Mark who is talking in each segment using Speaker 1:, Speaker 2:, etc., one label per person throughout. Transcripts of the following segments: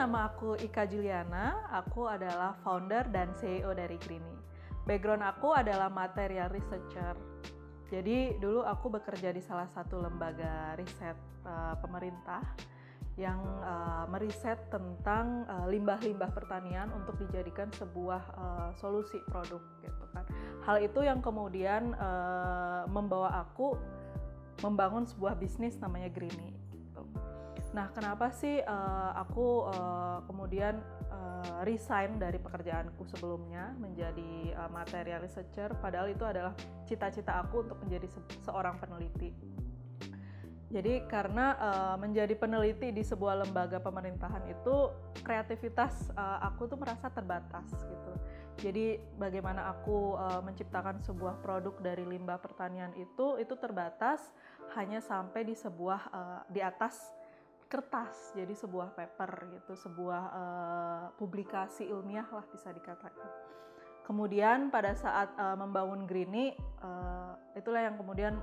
Speaker 1: nama aku Ika Juliana, aku adalah founder dan CEO dari Greenie. Background aku adalah material researcher. Jadi dulu aku bekerja di salah satu lembaga riset pemerintah yang meriset tentang limbah-limbah pertanian untuk dijadikan sebuah solusi produk gitu kan. Hal itu yang kemudian membawa aku membangun sebuah bisnis namanya Greenie. Nah, kenapa sih aku kemudian resign dari pekerjaanku sebelumnya menjadi material researcher, padahal itu adalah cita-cita aku untuk menjadi seorang peneliti. Jadi karena menjadi peneliti di sebuah lembaga pemerintahan itu kreativitas aku tuh merasa terbatas gitu. Jadi bagaimana aku menciptakan sebuah produk dari limbah pertanian itu terbatas hanya sampai di sebuah di atas kertas, jadi sebuah paper gitu, sebuah publikasi ilmiah lah bisa dikatakan. Kemudian pada saat membangun Greenie, itulah yang kemudian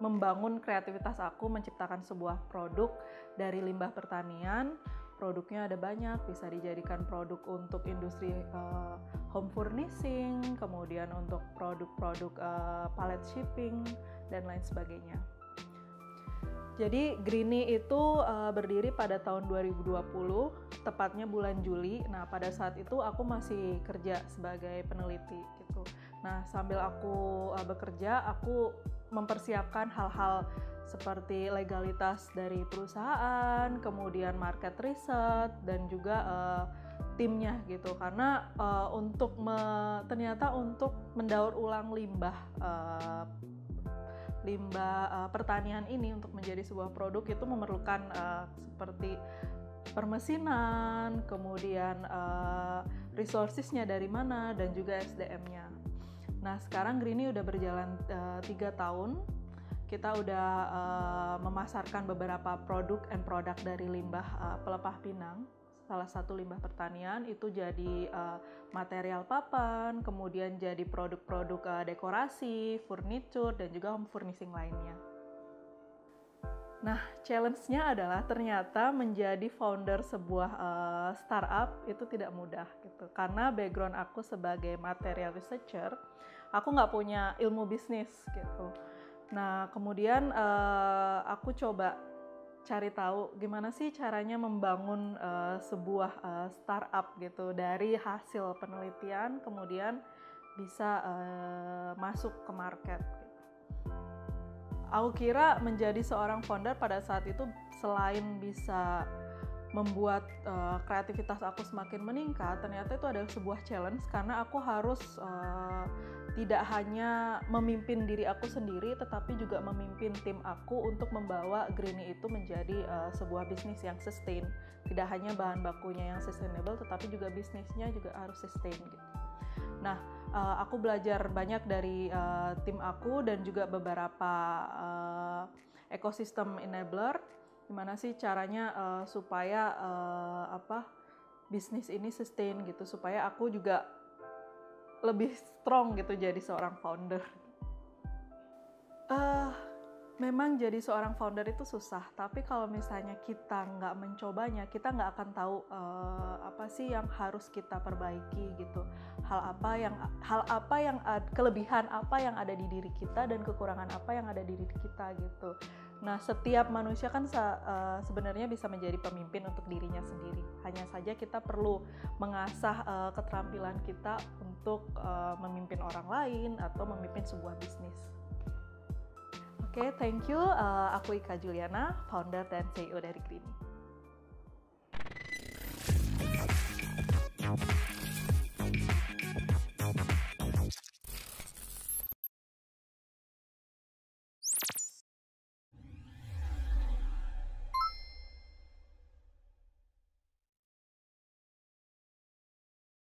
Speaker 1: membangun kreativitas aku menciptakan sebuah produk dari limbah pertanian. Produknya ada banyak, bisa dijadikan produk untuk industri home furnishing, kemudian untuk produk-produk pallet shipping dan lain sebagainya. Jadi Greenie itu berdiri pada tahun 2020, tepatnya bulan Juli. Nah, pada saat itu aku masih kerja sebagai peneliti gitu. Nah, sambil aku bekerja, aku mempersiapkan hal-hal seperti legalitas dari perusahaan, kemudian market research, dan juga timnya gitu. Karena ternyata untuk mendaur ulang limbah pertanian ini untuk menjadi sebuah produk itu memerlukan seperti permesinan, kemudian resources-nya dari mana, dan juga SDM-nya. Nah, sekarang Greenie udah berjalan 3 tahun. Kita udah memasarkan beberapa produk dari limbah pelepah pinang. Salah satu limbah pertanian itu jadi material papan, kemudian jadi produk-produk dekorasi, furniture, dan juga home furnishing lainnya. Nah, challenge-nya adalah ternyata menjadi founder sebuah startup itu tidak mudah gitu. Karena background aku sebagai material researcher, aku nggak punya ilmu bisnis gitu. Nah, kemudian aku coba cari tahu gimana sih caranya membangun sebuah startup gitu dari hasil penelitian kemudian bisa masuk ke market gitu. Aku kira menjadi seorang founder pada saat itu selain bisa membuat kreativitas aku semakin meningkat, ternyata itu adalah sebuah challenge karena aku harus tidak hanya memimpin diri aku sendiri, tetapi juga memimpin tim aku untuk membawa Greenie itu menjadi sebuah bisnis yang sustain. Tidak hanya bahan bakunya yang sustainable, tetapi juga bisnisnya juga harus sustain gitu. Nah, aku belajar banyak dari tim aku dan juga beberapa ekosistem enabler. Gimana sih caranya supaya bisnis ini sustain gitu, supaya aku juga lebih strong gitu jadi seorang founder. Memang jadi seorang founder itu susah, tapi kalau misalnya kita nggak mencobanya, kita nggak akan tahu apa sih yang harus kita perbaiki gitu. Kelebihan apa yang ada di diri kita dan kekurangan apa yang ada di diri kita gitu. Nah, setiap manusia kan sebenarnya bisa menjadi pemimpin untuk dirinya sendiri. Hanya saja kita perlu mengasah keterampilan kita untuk memimpin orang lain atau memimpin sebuah bisnis. Oke, thank you. Aku Ika Juliana, founder dan CEO dari Greenie.